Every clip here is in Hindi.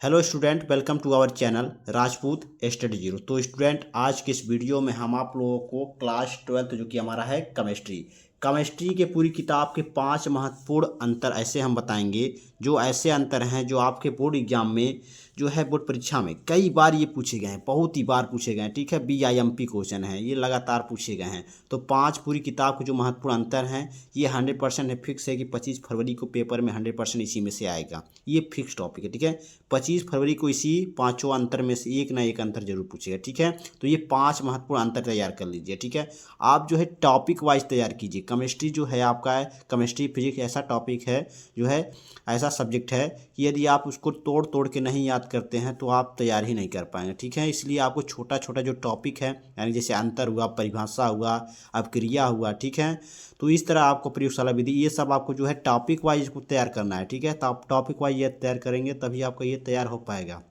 Hello student, welcome to our channel Rajput study zero. तो स्टूडेंट, आज के इस वीडियो में हम आप लोगों को क्लास 12 जो कि हमारा है केमिस्ट्री के पूरी किताब के 5 महत्वपूर्ण अंतर ऐसे हम बताएंगे, जो ऐसे अंतर हैं जो आपके बोर्ड एग्जाम में जो है बोर्ड परीक्षा में कई बार ये पूछे गए हैं, बहुत ही बार पूछे गए हैं। ठीक है, BIMP क्वेश्चन है, ये लगातार पूछे गए हैं। तो 5 पूरी किताब के जो महत्वपूर्ण अंतर हैं ये 100% है, फिक्स है कि 25 फरवरी को पेपर में 100% इसी में से आएगा। ये फिक्स टॉपिक है। ठीक है, 25 फरवरी को इसी पांचों अंतर में से एक ना एक अंतर जरूर पूछेगा। ठीक है, तो ये 5 महत्वपूर्ण अंतर तैयार कर लीजिए। ठीक है, आप जो है टॉपिक वाइज तैयार कीजिए। केमिस्ट्री जो है आपका है, केमिस्ट्री फिजिक्स ऐसा टॉपिक है, जो है ऐसा सब्जेक्ट है कि यदि आप उसको तोड़ तोड़ के नहीं याद करते हैं तो आप तैयार ही नहीं कर पाएंगे। ठीक है, इसलिए आपको छोटा छोटा जो टॉपिक है, यानी जैसे अंतर हुआ, परिभाषा हुआ, अपक्रिया हुआ, ठीक है, तो इस तरह आपको प्रयोगशाला विधि, ये सब आपको जो है टॉपिक वाइज को तैयार करना है। ठीक है, तो आप टॉपिक वाइज ये तैयार करेंगे तभी आपका ये तैयार हो पाएगा।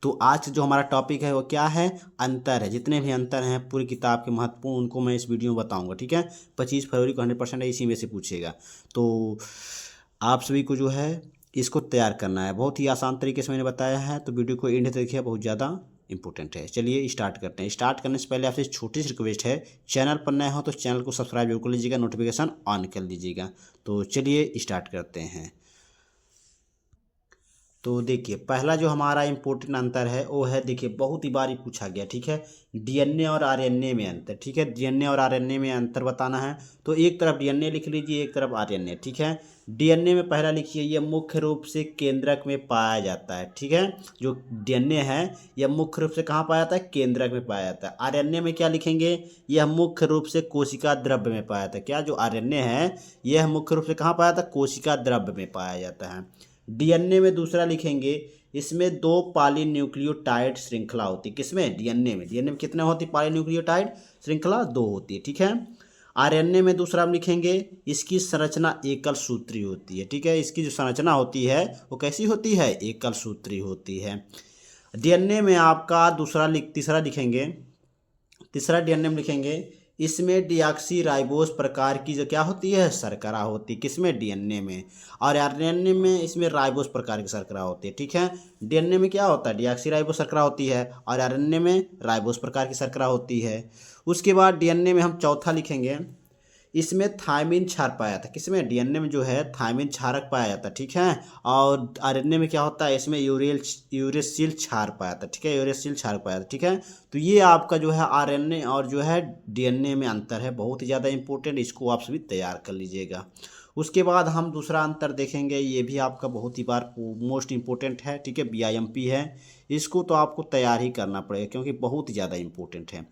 तो आज जो हमारा टॉपिक है वो क्या है? अंतर है। जितने भी अंतर हैं पूरी किताब के महत्वपूर्ण, उनको मैं इस वीडियो में बताऊंगा। ठीक है, 25 फरवरी को 100% इसी में से पूछेगा। तो आप सभी को जो है इसको तैयार करना है। बहुत ही आसान तरीके से मैंने बताया है, तो वीडियो को एंड तक देखिए, बहुत ज़्यादा इंपॉर्टेंट है। चलिए स्टार्ट करते हैं। स्टार्ट करने से पहले आपसे छोटी सी रिक्वेस्ट है, चैनल पर नए हो तो चैनल को सब्सक्राइब जरूर कर लीजिएगा, नोटिफिकेशन ऑन कर लीजिएगा। तो चलिए स्टार्ट करते हैं। तो देखिए, पहला जो हमारा इम्पोर्टेंट अंतर है वो है, देखिए बहुत ही बार ही पूछा गया। ठीक है, DNA और RNA में अंतर। ठीक है, DNA और RNA में अंतर बताना है, तो एक तरफ DNA लिख लीजिए, एक तरफ RNA। ठीक है, DNA में पहला लिखिए, यह मुख्य रूप से केंद्रक में पाया जाता है। ठीक है, जो DNA है यह मुख्य रूप से कहाँ पाया जाता है? केंद्रक में पाया जाता है। RNA में क्या लिखेंगे? यह मुख्य रूप से कोशिका द्रव्य में पाया जाता है। क्या? जो RNA है यह मुख्य रूप से कहाँ पाया जाता है? कोशिका द्रव्य में पाया जाता है। DNA में दूसरा लिखेंगे, इसमें 2 पॉलीन्यूक्लियोटाइड श्रृंखला होती है। किसमें? DNA में। DNA में कितने होती है पॉलीन्यूक्लियोटाइड श्रृंखला? 2 होती है। ठीक है, RNA में दूसरा हम लिखेंगे, इसकी संरचना एकल सूत्री होती है। ठीक है, इसकी जो संरचना होती है वो कैसी होती है? एकल सूत्री होती है। DNA में आपका तीसरा लिखेंगे, तीसरा DNA में लिखेंगे, इसमें डिऑक्सीराइबोस प्रकार की जो क्या होती है? शर्करा होती है। किसमें? DNA में। और RNA में इसमें राइबोस प्रकार की शर्करा होती है। ठीक है, DNA में क्या होता है? डिऑक्सीराइबोस शर्करा होती है, और RNA में राइबोस प्रकार की शर्करा होती है। उसके बाद DNA में हम चौथा लिखेंगे, इसमें थायमिन क्षार पाया जाता है। किसमें? DNA में जो है थायमिन क्षारक पाया जाता है। ठीक है, और RNA में क्या होता है? इसमें यूरेसिल क्षार पाया जाता है। ठीक है, यूरेसिल क्षार पाया जाता है। ठीक है, तो ये आपका जो है RNA और जो है DNA में अंतर है, बहुत ही ज़्यादा इंपॉर्टेंट, इसको आप सभी तैयार कर लीजिएगा। उसके बाद हम दूसरा अंतर देखेंगे, ये भी आपका बहुत ही बार मोस्ट इंपॉर्टेंट है। ठीक है, BIMP है, इसको तो आपको तैयार ही करना पड़ेगा क्योंकि बहुत ही ज़्यादा इंपॉर्टेंट है।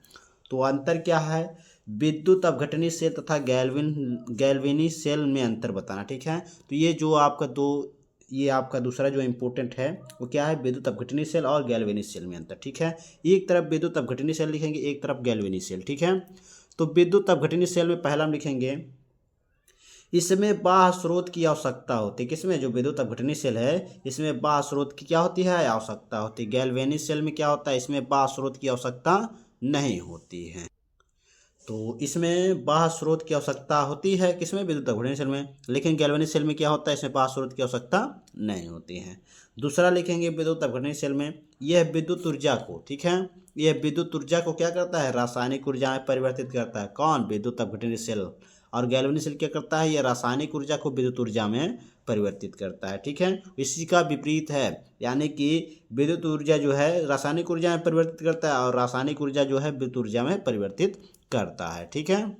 तो अंतर क्या है? विद्युत अपघटनी सेल तथा गैल्वेनी सेल में अंतर बताना। ठीक है, तो ये आपका दूसरा जो इम्पोर्टेंट है वो क्या है? विद्युत अपघटनी सेल और गैल्वेनी सेल में अंतर। ठीक है, एक तरफ विद्युत अपघटनी सेल लिखेंगे, एक तरफ गैल्वेनी सेल। ठीक है, तो विद्युत अपघटनी सेल में पहला हम लिखेंगे, इसमें बाह्य स्रोत की आवश्यकता होती है। किसमें? जो विद्युत अपघटनी सेल है इसमें बाह्य स्रोत की क्या होती है? आवश्यकता होती है। गैल्वेनी सेल में क्या होता है? इसमें बाह्य स्रोत की आवश्यकता नहीं होती है। तो इसमें बाह्य स्रोत की आवश्यकता होती है। किसमें? विद्युत अपघटनी सेल में। लेकिन गैल्वेनिक सेल में क्या होता है? इसमें बाह्य स्रोत की आवश्यकता नहीं होती है। दूसरा लिखेंगे, विद्युत अपघटनी सेल में यह विद्युत ऊर्जा को, ठीक है, यह विद्युत ऊर्जा को क्या करता है? रासायनिक ऊर्जा में परिवर्तित करता है। कौन? विद्युत अपघटनी सेल। और गैल्वेनिक सेल क्या करता है? यह रासायनिक ऊर्जा को विद्युत ऊर्जा में परिवर्तित करता है। ठीक है, इसी का विपरीत है, यानी कि विद्युत ऊर्जा जो है रासायनिक ऊर्जा में परिवर्तित करता है, और रासायनिक ऊर्जा जो है विद्युत ऊर्जा में परिवर्तित करता है। ठीक है,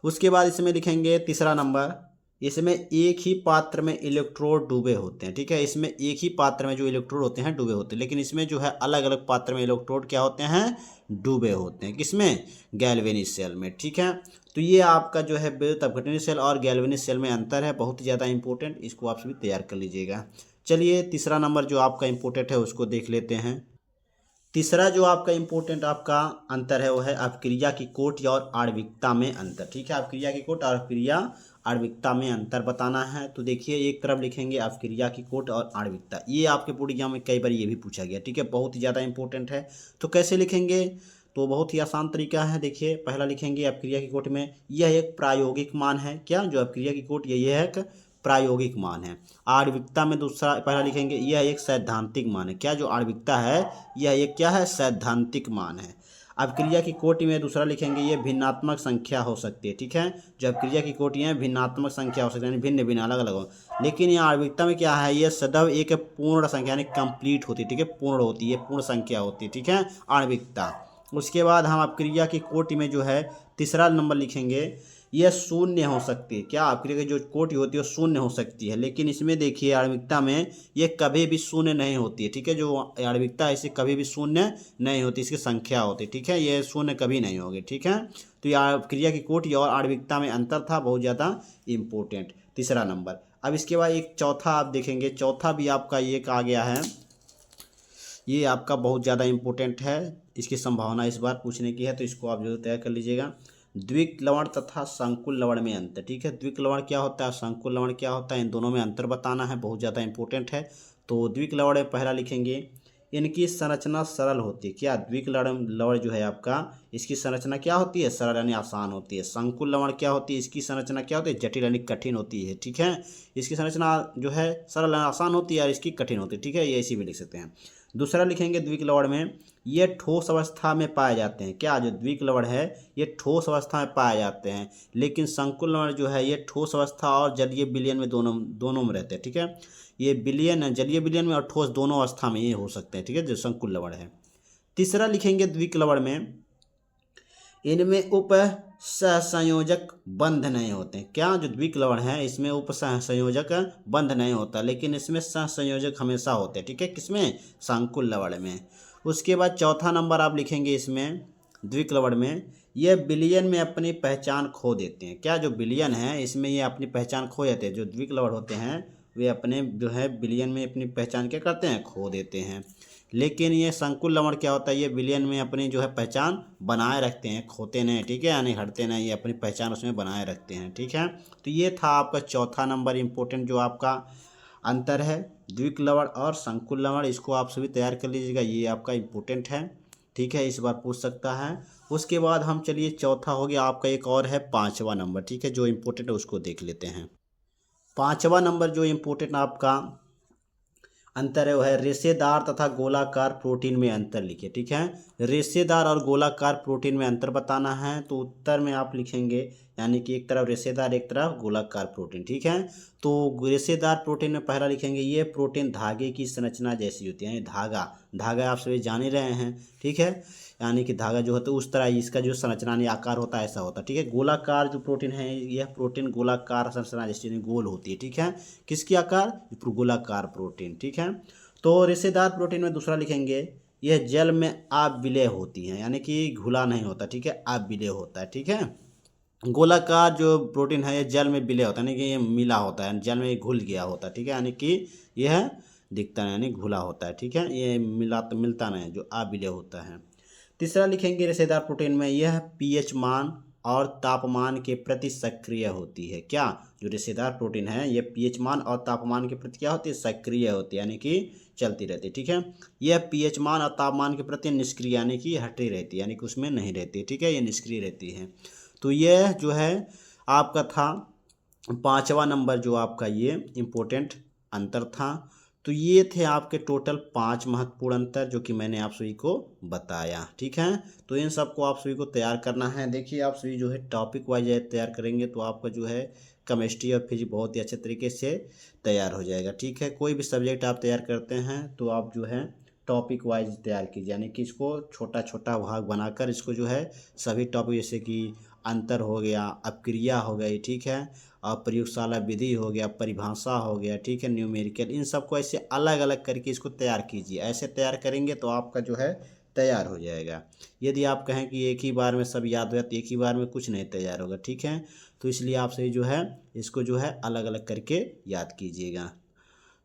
उसके बाद इसमें लिखेंगे तीसरा नंबर, इसमें एक ही पात्र में इलेक्ट्रोड डूबे होते हैं। ठीक है, इसमें एक ही पात्र में जो इलेक्ट्रोड होते हैं डूबे होते हैं, लेकिन इसमें जो है अलग अलग पात्र में इलेक्ट्रोड क्या होते हैं? डूबे होते हैं। किसमें? गैल्वेनिक सेल में। ठीक है, तो ये आपका जो है विद्युत अपघटनी सेल और गैल्वेनिक सेल में अंतर है, बहुत ही ज़्यादा इंपॉर्टेंट, इसको आप सभी तैयार कर लीजिएगा। चलिए तीसरा नंबर जो आपका इंपॉर्टेंट है उसको देख लेते हैं। तीसरा जो आपका इम्पोर्टेंट आपका अंतर है वो है अपक्रिया की कोट और आणविकता में अंतर। ठीक है, अपक्रिया की कोट और अपक्रिया आणविकता में अंतर बताना है। तो देखिए, एक तरफ लिखेंगे अपक्रिया की कोट और आणविकता, ये आपके बोर्ड एग्जाम में कई बार ये भी पूछा गया। ठीक है, बहुत ही ज़्यादा इंपॉर्टेंट है। तो कैसे लिखेंगे? तो बहुत ही आसान तरीका है। देखिए, पहला लिखेंगे अपक्रिया की कोट में यह एक प्रायोगिक मान है। क्या? जो अपक्रिया की कोट ये है एक प्रायोगिक मान है। आणविकता में दूसरा पहला लिखेंगे यह एक सैद्धांतिक मान है। क्या जो आणविकता है यह एक क्या है, सैद्धांतिक मान है। अभिक्रिया की कोटि में दूसरा लिखेंगे ये भिन्नात्मक संख्या हो सकती है, ठीक है। जो अभिक्रिया की कोटि है भिन्नात्मक संख्या हो सकती है, यानी भिन्न भिन्न अलग अलग हो, लेकिन यह आणविकता में क्या है, ये सदैव एक पूर्ण संख्या यानी कंप्लीट होती है, ठीक है, पूर्ण होती है, पूर्ण संख्या होती है, ठीक है, आणविकता। उसके बाद हम अभिक्रिया की कोटि में जो है तीसरा नंबर लिखेंगे यह शून्य हो सकती है। क्या अभिक्रिया की जो कोटि होती है वो शून्य हो सकती है, लेकिन इसमें देखिए आणविकता में ये कभी भी शून्य नहीं होती है, ठीक है। जो आणविकता है इसे कभी भी शून्य नहीं होती, इसकी संख्या होती है, ठीक है, ये शून्य कभी नहीं होगी, ठीक है। तो ये अभिक्रिया की कोटि और आणविकता में अंतर था, बहुत ज़्यादा इम्पोर्टेंट, तीसरा नंबर। अब इसके बाद एक चौथा आप देखेंगे, चौथा भी आपका एक आ गया है, ये आपका बहुत ज़्यादा इम्पोर्टेंट है, इसकी संभावना इस बार पूछने की है, तो इसको आप जो तैयार कर लीजिएगा। द्विक लवण तथा संकुल लवण में अंतर, ठीक है। द्विक लवण क्या होता है, संकुल लवण क्या होता है, इन दोनों में अंतर बताना है, बहुत ज़्यादा इंपॉर्टेंट है। तो द्विक लवण में पहला लिखेंगे इनकी संरचना सरल होती है। क्या द्विक लवण जो है आपका, इसकी संरचना क्या होती है, सरल यानी आसान होती है। संकुल लवण क्या होती है, इसकी संरचना क्या होती है, जटिल यानी कठिन होती है, ठीक है। इसकी संरचना जो है सरल यानी आसान होती है और इसकी कठिन होती है, ठीक है, ये ऐसी भी लिख सकते हैं। दूसरा लिखेंगे द्विक लवण में ये ठोस अवस्था में पाए जाते हैं। क्या जो द्विक लवण है ये ठोस अवस्था में पाए जाते हैं, लेकिन संकुल लवण जो है ये ठोस अवस्था और जलीय विलयन में दोनों में रहते हैं, ठीक है। ये विलयन, जलीय विलयन में और ठोस दोनों अवस्था में ये हो सकते हैं, ठीक है, जो संकुल लवण है। तीसरा लिखेंगे द्विक लवण में इनमें उप सहसंयोजक बंध नहीं होते हैं। क्या जो द्विक लवण है इसमें उप सहसंयोजक बंध नहीं होता, लेकिन इसमें सहसंयोजक हमेशा होते हैं, ठीक है, किसमें, संकुल लवण में। उसके बाद चौथा नंबर आप लिखेंगे इसमें द्विक लवण में ये विलयन में अपनी पहचान खो देते हैं। क्या जो विलयन है इसमें ये अपनी पहचान खो जाते हैं, जो द्विक लवण होते हैं वे अपने जो है विलयन में अपनी पहचान क्या करते हैं, खो देते हैं। लेकिन ये संकुल लवण क्या होता है, ये विलयन में अपनी जो है पहचान बनाए रखते हैं, खोते नहीं, ठीक है, यानी हटते नहीं, ये अपनी पहचान उसमें बनाए रखते हैं, ठीक है। तो ये था आपका चौथा नंबर इम्पोर्टेंट जो आपका अंतर है द्विक लवण और संकुल लवण, इसको आप सभी तैयार कर लीजिएगा, ये आपका इम्पोर्टेंट है, ठीक है, इस बार पूछ सकता है। उसके बाद हम चलिए चौथा हो गया आपका, एक और है पाँचवा नंबर, ठीक है, जो इम्पोर्टेंट है उसको देख लेते हैं। पाँचवा नंबर जो इम्पोर्टेंट आपका अंतर है वो है रेशेदार तथा गोलाकार प्रोटीन में अंतर लिखिए, ठीक है। रेशेदार और गोलाकार प्रोटीन में अंतर बताना है, तो उत्तर में आप लिखेंगे यानी कि एक तरफ रेशेदार एक तरफ गोलाकार प्रोटीन, ठीक है। तो रेशेदार प्रोटीन में पहला लिखेंगे ये प्रोटीन धागे की संरचना जैसी होती है, यानी धागा आप सभी जान ही रहे हैं, ठीक है, यानी कि धागा जो होता है उस तरह इसका जो संरचना यानी आकार होता है ऐसा होता है, ठीक है। गोलाकार जो प्रोटीन है यह प्रोटीन गोलाकार संरचना जैसी गोल होती है, ठीक है, किसकी आकार, गोलाकार प्रोटीन, ठीक है। तो रेशेदार प्रोटीन में दूसरा लिखेंगे यह जल में अविलय होती है, यानी कि घुला नहीं होता, ठीक है, अविलय होता है, ठीक है। गोलाकार जो प्रोटीन है ये जल में विलय होता है, यानी कि ये मिला होता है, जल में घुल गया होता है, ठीक है, यानी कि यह दिखता नहीं यानी घुला होता है, ठीक है, ये मिलता नहीं, जो अविलय होता है। तीसरा लिखेंगे रेशेदार प्रोटीन में यह पीएच मान और तापमान के प्रति सक्रिय होती है। क्या जो रेशेदार प्रोटीन है ये पीएच मान और तापमान के प्रति क्या होती है, सक्रिय होती है, यानी कि चलती रहती है, ठीक है। यह पीएच मान और तापमान के प्रति निष्क्रिय यानी कि हटी रहती है, यानी कि उसमें नहीं रहती, ठीक है, ये निष्क्रिय रहती है। तो यह जो है आपका था पाँचवा नंबर जो आपका ये इम्पोर्टेंट अंतर था। तो ये थे आपके टोटल 5 महत्वपूर्ण अंतर जो कि मैंने आप सभी को बताया, ठीक है। तो इन सबको आप सभी को तैयार करना है। देखिए आप सभी जो है टॉपिक वाइज तैयार करेंगे तो आपका जो है केमिस्ट्री और फिजिक्स बहुत ही अच्छे तरीके से तैयार हो जाएगा, ठीक है। कोई भी सब्जेक्ट आप तैयार करते हैं तो आप जो है टॉपिक वाइज तैयार कीजिए, यानी कि इसको छोटा छोटा भाग बनाकर इसको जो है सभी टॉपिक जैसे कि अंतर हो गया, अपक्रिया हो गई, ठीक है, और प्रयोगशाला विधि हो गया, परिभाषा हो गया, ठीक है, न्यूमेरिकल, इन सबको ऐसे अलग अलग करके इसको तैयार कीजिए। ऐसे तैयार करेंगे तो आपका जो है तैयार हो जाएगा। यदि आप कहें कि एक ही बार में सब याद हो तो एक ही बार में कुछ नहीं तैयार होगा, ठीक है। तो इसलिए आप सभी जो है इसको जो है अलग अलग करके याद कीजिएगा।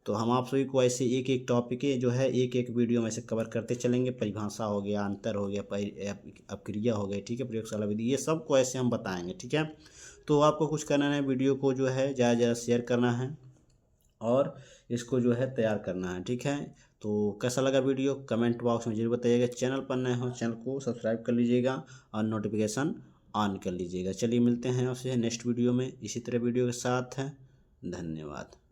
तो हम आप सभी को ऐसे एक एक टॉपिक जो है एक एक वीडियो में से कवर करते चलेंगे। परिभाषा हो गया, अंतर हो गया, अपक्रिया हो गई, ठीक है, प्रयोगशाला विधि, ये सब को ऐसे हम बताएंगे, ठीक है। तो आपको कुछ करना है, वीडियो को जो है ज़्यादा ज़्यादा शेयर करना है और इसको जो है तैयार करना है, ठीक है। तो कैसा लगा वीडियो कमेंट बॉक्स में जरूर बताइएगा। चैनल पर नए हो चैनल को सब्सक्राइब कर लीजिएगा और नोटिफिकेशन ऑन कर लीजिएगा। चलिए मिलते हैं आपसे नेक्स्ट वीडियो में इसी तरह वीडियो के साथ है। धन्यवाद।